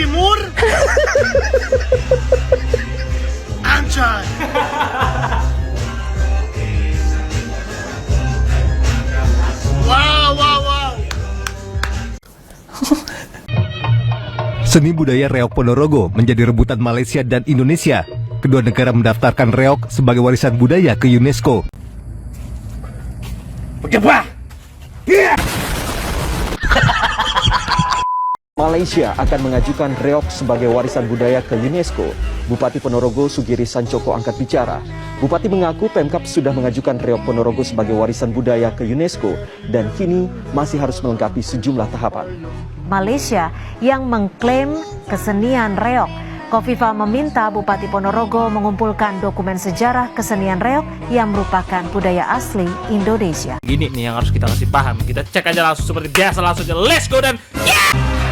Timur. Anjay. Wow, wow, wow. Seni budaya reog Ponorogo menjadi rebutan Malaysia dan Indonesia. Kedua negara mendaftarkan reog sebagai warisan budaya ke UNESCO. Malaysia akan mengajukan reog sebagai warisan budaya ke UNESCO. Bupati Ponorogo Sugiri Sancoko angkat bicara. Bupati mengaku Pemkab sudah mengajukan reog Ponorogo sebagai warisan budaya ke UNESCO dan kini masih harus melengkapi sejumlah tahapan. Malaysia yang mengklaim kesenian reog. Kofifa meminta Bupati Ponorogo mengumpulkan dokumen sejarah kesenian reog yang merupakan budaya asli Indonesia. Gini nih yang harus kita kasih paham. Kita cek aja langsung seperti biasa, langsung aja let's go dan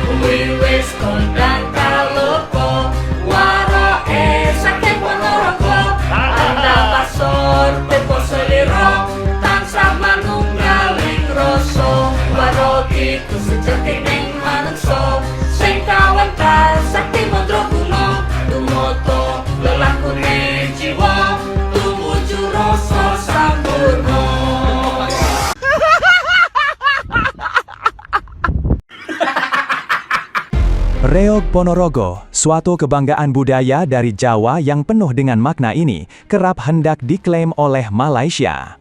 Wiwis kondang kalopo waroe saking Ponorogo anda pasor tepo seliro tansah manunggaling rasa waro iku sejati ning manungsa sing kawentar sakti mandra kuno tumoto lelakune jiwa tumuju rasa sampurna. Reog Ponorogo, suatu kebanggaan budaya dari Jawa yang penuh dengan makna ini, kerap hendak diklaim oleh Malaysia.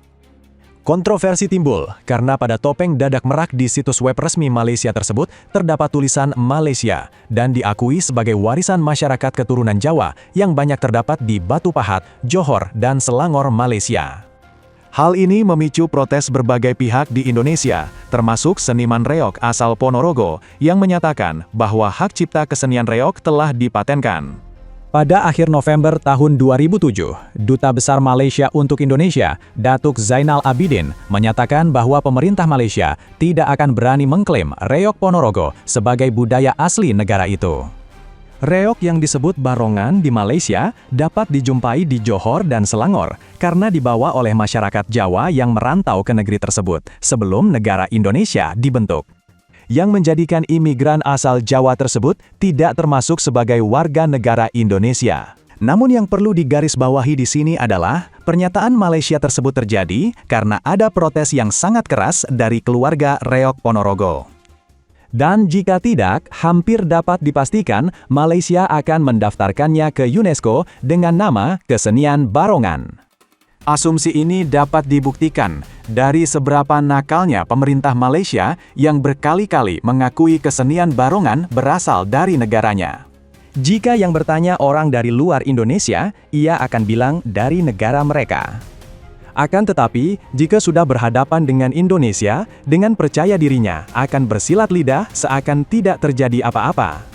Kontroversi timbul karena pada topeng dadak merak di situs web resmi Malaysia tersebut terdapat tulisan Malaysia dan diakui sebagai warisan masyarakat keturunan Jawa yang banyak terdapat di Batu Pahat, Johor, dan Selangor, Malaysia. Hal ini memicu protes berbagai pihak di Indonesia, termasuk seniman reog asal Ponorogo, yang menyatakan bahwa hak cipta kesenian reog telah dipatenkan. Pada akhir November tahun 2007, Duta Besar Malaysia untuk Indonesia, Datuk Zainal Abidin, menyatakan bahwa pemerintah Malaysia tidak akan berani mengklaim reog Ponorogo sebagai budaya asli negara itu. Reog yang disebut barongan di Malaysia dapat dijumpai di Johor dan Selangor karena dibawa oleh masyarakat Jawa yang merantau ke negeri tersebut sebelum negara Indonesia dibentuk. Yang menjadikan imigran asal Jawa tersebut tidak termasuk sebagai warga negara Indonesia. Namun yang perlu digarisbawahi di sini adalah pernyataan Malaysia tersebut terjadi karena ada protes yang sangat keras dari keluarga reog Ponorogo. Dan jika tidak, hampir dapat dipastikan Malaysia akan mendaftarkannya ke UNESCO dengan nama kesenian barongan. Asumsi ini dapat dibuktikan dari seberapa nakalnya pemerintah Malaysia yang berkali-kali mengakui kesenian barongan berasal dari negaranya. Jika yang bertanya orang dari luar Indonesia, ia akan bilang dari negara mereka. Akan tetapi, jika sudah berhadapan dengan Indonesia, dengan percaya dirinya akan bersilat lidah seakan tidak terjadi apa-apa.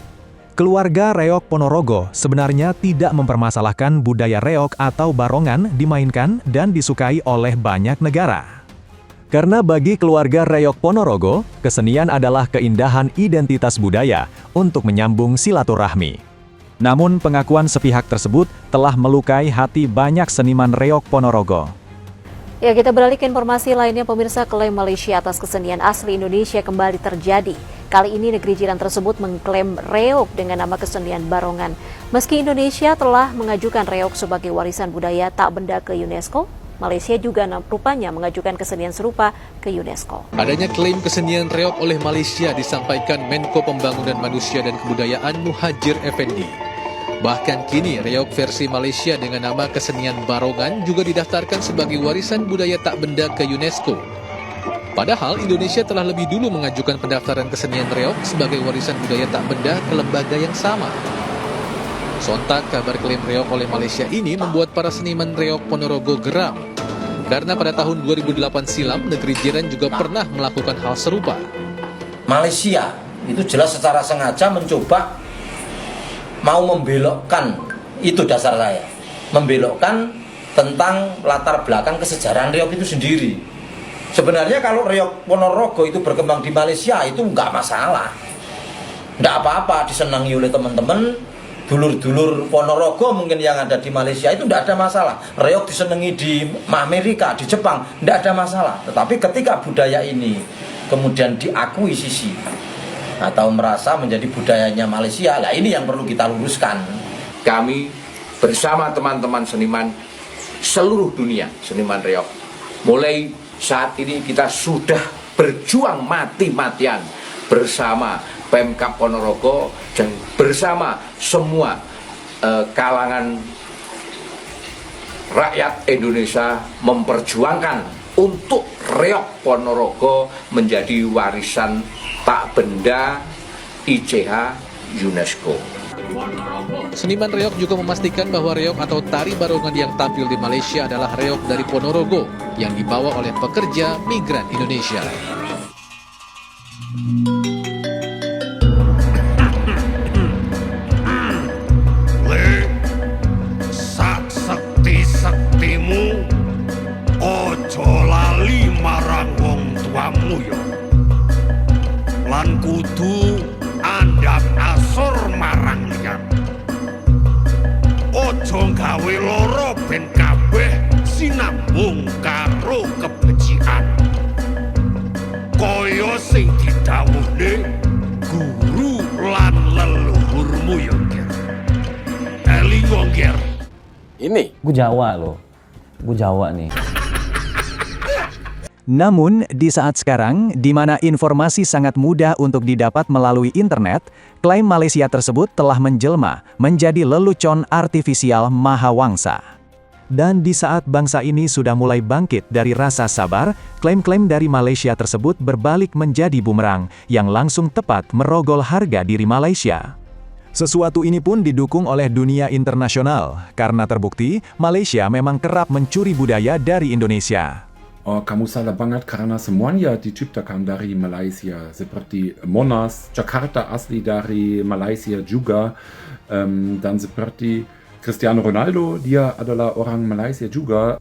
Keluarga reog Ponorogo sebenarnya tidak mempermasalahkan budaya reog atau barongan dimainkan dan disukai oleh banyak negara. Karena bagi keluarga reog Ponorogo, kesenian adalah keindahan identitas budaya untuk menyambung silaturahmi. Namun pengakuan sepihak tersebut telah melukai hati banyak seniman reog Ponorogo. Ya, kita beralih ke informasi lainnya. Pemirsa, klaim Malaysia atas kesenian asli Indonesia kembali terjadi. Kali ini negeri jiran tersebut mengklaim reog dengan nama kesenian barongan. Meski Indonesia telah mengajukan reog sebagai warisan budaya tak benda ke UNESCO, Malaysia juga rupanya mengajukan kesenian serupa ke UNESCO. Adanya klaim kesenian reog oleh Malaysia disampaikan Menko Pembangunan Manusia dan Kebudayaan Muhadjir Effendi. Bahkan kini reog versi Malaysia dengan nama kesenian barongan juga didaftarkan sebagai warisan budaya tak benda ke UNESCO. Padahal Indonesia telah lebih dulu mengajukan pendaftaran kesenian reog sebagai warisan budaya tak benda ke lembaga yang sama. Sontak kabar klaim reog oleh Malaysia ini membuat para seniman reog Ponorogo geram. Karena pada tahun 2008 silam, negeri jiran juga pernah melakukan hal serupa. Malaysia itu jelas secara sengaja mencoba mau membelokkan, itu dasar saya, membelokkan tentang latar belakang kesejarahan reog itu sendiri. Sebenarnya kalau reog Ponorogo itu berkembang di Malaysia itu nggak masalah, nggak apa-apa, disenangi oleh teman-teman, dulur-dulur Ponorogo mungkin yang ada di Malaysia itu nggak ada masalah. Reog disenangi di Amerika, di Jepang, nggak ada masalah. Tetapi ketika budaya ini kemudian diakuisisi atau merasa menjadi budayanya Malaysia. Lah ini yang perlu kita luruskan. Kami bersama teman-teman seniman seluruh dunia, seniman reog, mulai saat ini kita sudah berjuang mati-matian bersama Pemkab Ponorogo dan bersama semua kalangan rakyat Indonesia memperjuangkan untuk reog Ponorogo menjadi warisan tak benda ICH UNESCO. Seniman reog juga memastikan bahwa reog atau tari barongan yang tampil di Malaysia adalah reog dari Ponorogo yang dibawa oleh pekerja migran Indonesia. Sakti-saktimu ojo lali marang wong tuamu yo. Lan kudu andhap asor marang liyan. Ojo gawe loro ben kabeh sinambung karo kebencian. Kaya sing didhawuhne guru lan leluhurmu yo, Ger. Elingo, Ger. Ini gue Jawa loh, gue Jawa nih. Namun, di saat sekarang, di mana informasi sangat mudah untuk didapat melalui internet, klaim Malaysia tersebut telah menjelma menjadi lelucon artifisial mahawangsa. Dan di saat bangsa ini sudah mulai bangkit dari rasa sabar, klaim-klaim dari Malaysia tersebut berbalik menjadi bumerang yang langsung tepat merogol harga diri Malaysia. Sesuatu ini pun didukung oleh dunia internasional, karena terbukti Malaysia memang kerap mencuri budaya dari Indonesia. Kamu salah banget karena semuanya diciptakan dari Malaysia, seperti Monas, Jakarta asli dari Malaysia juga, dan seperti Cristiano Ronaldo, dia adalah orang Malaysia juga.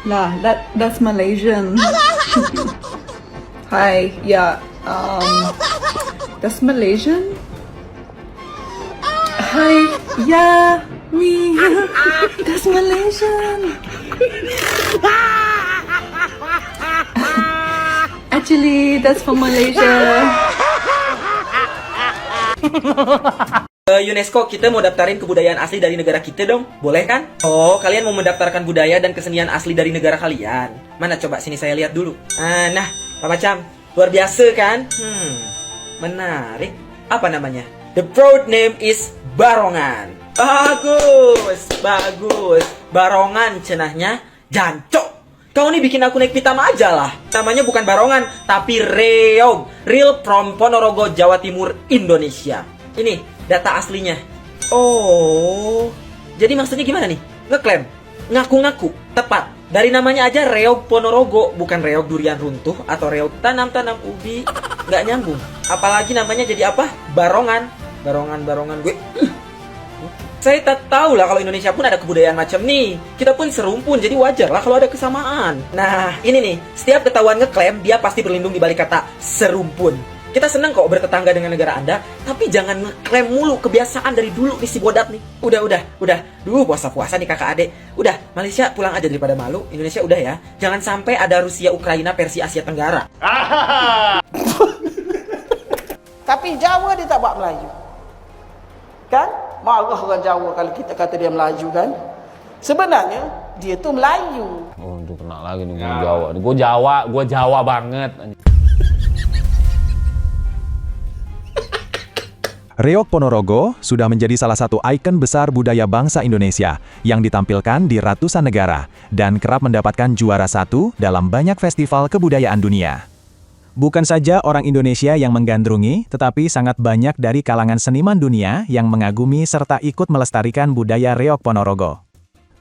Nah, that's Malaysian. Hi, yeah, that's Malaysian. Hi, yeah, me. That's Malaysian. Actually, that's from Malaysia. UNESCO, kita mau daftarin kebudayaan asli dari negara kita dong, boleh kan? Oh, kalian mau mendaftarkan budaya dan kesenian asli dari negara kalian? Mana coba sini saya lihat dulu. Nah, Pak Macam, luar biasa kan? Menarik. Apa namanya? The proud name is Barongan. Bagus, bagus. Barongan cenahnya jancok. Kau nih bikin aku naik pitam aja lah. Namanya bukan Barongan, tapi reog. Real from Ponorogo, Jawa Timur, Indonesia. Ini data aslinya. Oh, jadi maksudnya gimana nih? Ngeklaim, ngaku-ngaku, tepat. Dari namanya aja reog Ponorogo, bukan reog durian runtuh atau reog tanam-tanam ubi. Nggak nyambung. Apalagi namanya jadi apa? Barongan. Barongan gue. Saya tak tahu lah kalau Indonesia pun ada kebudayaan macam nih. Kita pun serumpun, jadi wajar lah kalau ada kesamaan. Nah, ini nih, setiap ketahuan ngeklaim, dia pasti berlindung di balik kata serumpun. Kita senang kok bertetangga dengan negara Anda, tapi jangan ngeklaim mulu, kebiasaan dari dulu nih si bodat nih. Udah. Duh, puasa-puasa nih kakak adek. Udah, Malaysia pulang aja daripada malu. Indonesia udah ya. Jangan sampai ada Rusia, Ukraina, Persia, Asia Tenggara. Tapi Jawa dia tak buat Melayu. Kan? Marah orang Jawa kalau kita kata dia Melayu kan? Sebenarnya dia tu Melayu. Oh, itu kena lagi nih Jawa. Gue Jawa banget. Reog Ponorogo sudah menjadi salah satu ikon besar budaya bangsa Indonesia yang ditampilkan di ratusan negara dan kerap mendapatkan juara 1 dalam banyak festival kebudayaan dunia. Bukan saja orang Indonesia yang menggandrungi, tetapi sangat banyak dari kalangan seniman dunia yang mengagumi serta ikut melestarikan budaya reog Ponorogo.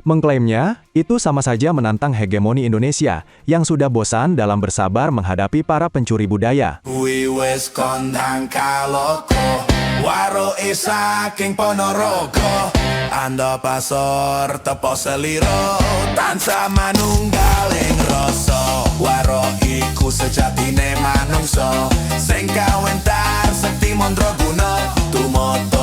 Mengklaimnya, itu sama saja menantang hegemoni Indonesia yang sudah bosan dalam bersabar menghadapi para pencuri budaya. Wiwes kondang kaloko, waro saking Ponorogo, anda pasor tepo seliro, tansa manunggaling rasa, waro iku iku sejatine manungsa sing kawentar sekti mandra guna tumoto